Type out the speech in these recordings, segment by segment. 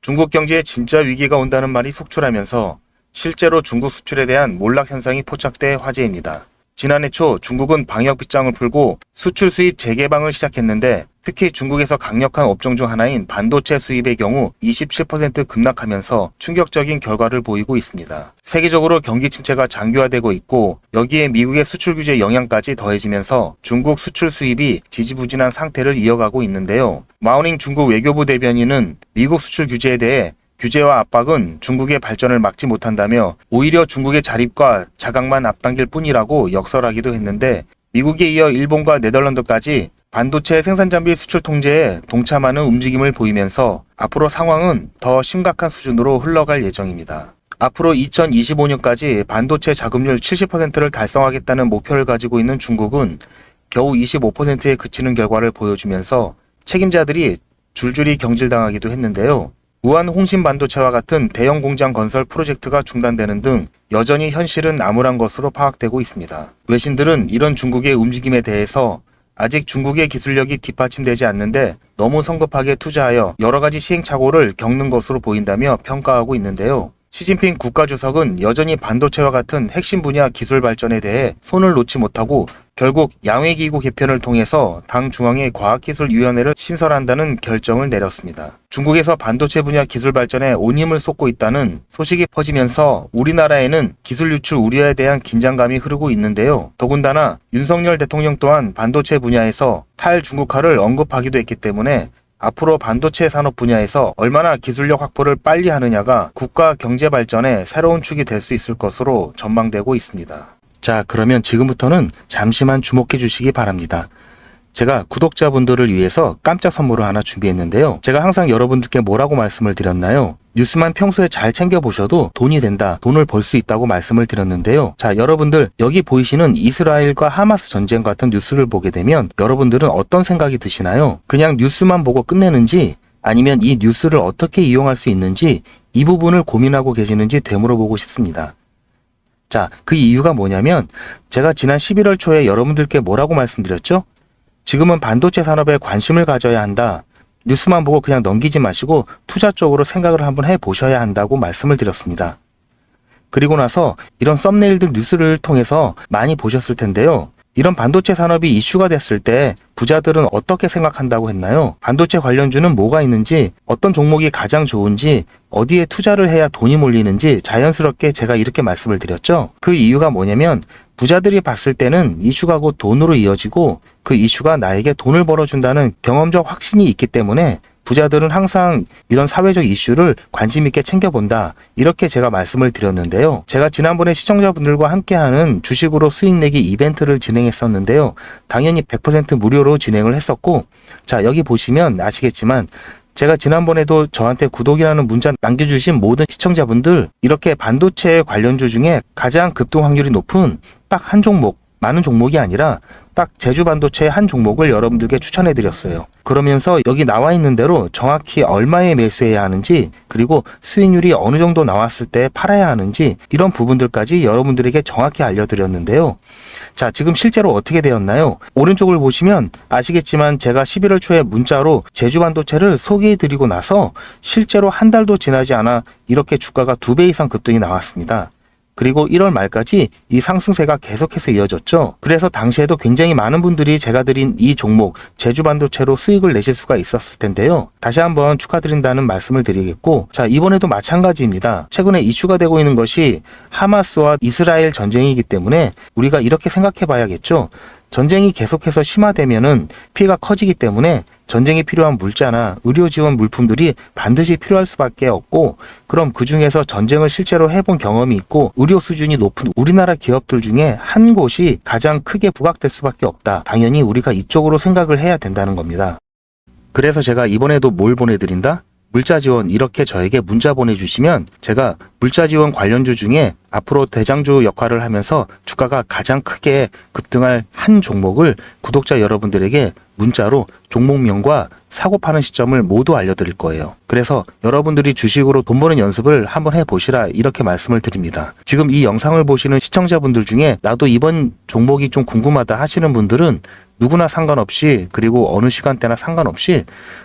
중국 경제에 진짜 위기가 온다는 말이 속출하면서 실제로 중국 수출에 대한 몰락 현상이 포착돼 화제입니다. 지난해 초 중국은 방역 빗장을 풀고 수출 수입 재개방을 시작했는데 특히 중국에서 강력한 업종 중 하나인 반도체 수입의 경우 27% 급락하면서 충격적인 결과를 보이고 있습니다. 세계적으로 경기 침체가 장기화되고 있고 여기에 미국의 수출 규제 영향까지 더해지면서 중국 수출 수입이 지지부진한 상태를 이어가고 있는데요. 마오닝 중국 외교부 대변인은 미국 수출 규제에 대해 규제와 압박은 중국의 발전을 막지 못한다며 오히려 중국의 자립과 자각만 앞당길 뿐이라고 역설하기도 했는데 미국에 이어 일본과 네덜란드까지 반도체 생산 장비 수출 통제에 동참하는 움직임을 보이면서 앞으로 상황은 더 심각한 수준으로 흘러갈 예정입니다. 앞으로 2025년까지 반도체 자급률 70%를 달성하겠다는 목표를 가지고 있는 중국은 겨우 25%에 그치는 결과를 보여주면서 책임자들이 줄줄이 경질당하기도 했는데요. 우한 홍신 반도체와 같은 대형 공장 건설 프로젝트가 중단되는 등 여전히 현실은 암울한 것으로 파악되고 있습니다. 외신들은 이런 중국의 움직임에 대해서 아직 중국의 기술력이 뒷받침되지 않는데 너무 성급하게 투자하여 여러 가지 시행착오를 겪는 것으로 보인다며 평가하고 있는데요. 시진핑 국가주석은 여전히 반도체와 같은 핵심 분야 기술 발전에 대해 손을 놓지 못하고 결국 양회기구 개편을 통해서 당 중앙의 과학기술위원회를 신설한다는 결정을 내렸습니다. 중국에서 반도체 분야 기술 발전에 온 힘을 쏟고 있다는 소식이 퍼지면서 우리나라에는 기술 유출 우려에 대한 긴장감이 흐르고 있는데요. 더군다나 윤석열 대통령 또한 반도체 분야에서 탈중국화를 언급하기도 했기 때문에 앞으로 반도체 산업 분야에서 얼마나 기술력 확보를 빨리 하느냐가 국가 경제 발전의 새로운 축이 될 수 있을 것으로 전망되고 있습니다. 자, 그러면 지금부터는 잠시만 주목해 주시기 바랍니다. 제가 구독자분들을 위해서 깜짝 선물을 하나 준비했는데요. 제가 항상 여러분들께 뭐라고 말씀을 드렸나요? 뉴스만 평소에 잘 챙겨보셔도 돈이 된다, 돈을 벌 수 있다고 말씀을 드렸는데요. 자, 여러분들 여기 보이시는 이스라엘과 하마스 전쟁 같은 뉴스를 보게 되면 여러분들은 어떤 생각이 드시나요? 그냥 뉴스만 보고 끝내는지 아니면 이 뉴스를 어떻게 이용할 수 있는지 이 부분을 고민하고 계시는지 되물어보고 싶습니다. 자, 그 이유가 뭐냐면 제가 지난 11월 초에 여러분들께 뭐라고 말씀드렸죠? 지금은 반도체 산업에 관심을 가져야 한다. 뉴스만 보고 그냥 넘기지 마시고 투자 쪽으로 생각을 한번 해보셔야 한다고 말씀을 드렸습니다. 그리고 나서 이런 썸네일들 뉴스를 통해서 많이 보셨을 텐데요. 이런 반도체 산업이 이슈가 됐을 때 부자들은 어떻게 생각한다고 했나요? 반도체 관련주는 뭐가 있는지, 어떤 종목이 가장 좋은지, 어디에 투자를 해야 돈이 몰리는지 자연스럽게 제가 이렇게 말씀을 드렸죠. 그 이유가 뭐냐면 부자들이 봤을 때는 이슈가 곧 돈으로 이어지고 그 이슈가 나에게 돈을 벌어준다는 경험적 확신이 있기 때문에 부자들은 항상 이런 사회적 이슈를 관심 있게 챙겨본다. 이렇게 제가 말씀을 드렸는데요. 제가 지난번에 시청자분들과 함께하는 주식으로 수익 내기 이벤트를 진행했었는데요. 당연히 100% 무료로 진행을 했었고, 자, 여기 보시면 아시겠지만 제가 지난번에도 저한테 구독이라는 문자 남겨주신 모든 시청자분들 이렇게 반도체 관련주 중에 가장 급등 확률이 높은 딱 한 종목, 많은 종목이 아니라 딱 제주 반도체의 한 종목을 여러분들께 추천해 드렸어요. 그러면서 여기 나와 있는 대로 정확히 얼마에 매수해야 하는지, 그리고 수익률이 어느 정도 나왔을 때 팔아야 하는지 이런 부분들까지 여러분들에게 정확히 알려드렸는데요. 자, 지금 실제로 어떻게 되었나요? 오른쪽을 보시면 아시겠지만 제가 11월 초에 문자로 제주 반도체를 소개해 드리고 나서 실제로 한 달도 지나지 않아 이렇게 주가가 2배 이상 급등이 나왔습니다. 그리고 1월 말까지 이 상승세가 계속해서 이어졌죠. 그래서 당시에도 굉장히 많은 분들이 제가 드린 이 종목 제주 반도체로 수익을 내실 수가 있었을 텐데요. 다시 한번 축하드린다는 말씀을 드리겠고, 자, 이번에도 마찬가지입니다. 최근에 이슈가 되고 있는 것이 하마스와 이스라엘 전쟁이기 때문에 우리가 이렇게 생각해 봐야겠죠. 전쟁이 계속해서 심화되면은 피해가 커지기 때문에 전쟁이 필요한 물자나 의료 지원 물품들이 반드시 필요할 수밖에 없고, 그럼 그 중에서 전쟁을 실제로 해본 경험이 있고 의료 수준이 높은 우리나라 기업들 중에 한 곳이 가장 크게 부각될 수밖에 없다. 당연히 우리가 이쪽으로 생각을 해야 된다는 겁니다. 그래서 제가 이번에도 뭘 보내드린다? 물자 지원, 이렇게 저에게 문자 보내주시면 제가 물자 지원 관련주 중에 앞으로 대장주 역할을 하면서 주가가 가장 크게 급등할 한 종목을 구독자 여러분들에게 문자로 종목명과 사고 파는 시점을 모두 알려드릴 거예요. 그래서 여러분들이 주식으로 돈 버는 연습을 한번 해보시라 이렇게 말씀을 드립니다. 지금 이 영상을 보시는 시청자분들 중에 나도 이번 종목이 좀 궁금하다 하시는 분들은 누구나 상관없이, 그리고 어느 시간대나 상관없이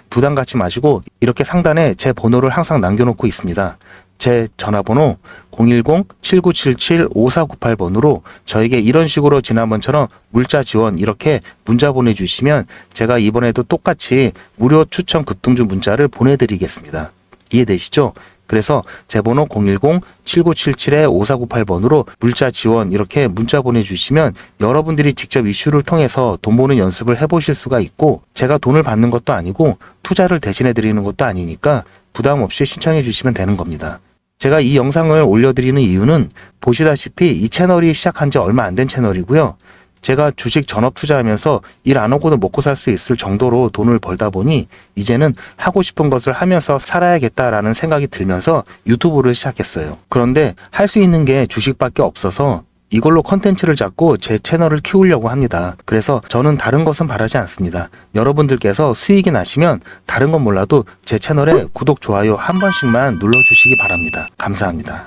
부담 갖지 마시고 이렇게 상단에 제 번호를 항상 남겨놓고 있습니다. 제 전화번호 010-7977-5498번으로 저에게 이런 식으로 지난번처럼 물자 지원 이렇게 문자 보내주시면 제가 이번에도 똑같이 무료 추천 급등주 문자를 보내드리겠습니다. 이해되시죠? 그래서 제 번호 010-7977-5498번으로 물자 지원 이렇게 문자 보내주시면 여러분들이 직접 이슈를 통해서 돈 버는 연습을 해보실 수가 있고, 제가 돈을 받는 것도 아니고 투자를 대신해 드리는 것도 아니니까 부담 없이 신청해 주시면 되는 겁니다. 제가 이 영상을 올려드리는 이유는 보시다시피 이 채널이 시작한 지 얼마 안 된 채널이고요. 제가 주식 전업 투자하면서 일 안 하고도 먹고 살 수 있을 정도로 돈을 벌다 보니 이제는 하고 싶은 것을 하면서 살아야겠다라는 생각이 들면서 유튜브를 시작했어요. 그런데 할 수 있는 게 주식밖에 없어서 이걸로 컨텐츠를 잡고 제 채널을 키우려고 합니다. 그래서 저는 다른 것은 바라지 않습니다. 여러분들께서 수익이 나시면 다른 건 몰라도 제 채널에 구독, 좋아요 한 번씩만 눌러주시기 바랍니다. 감사합니다.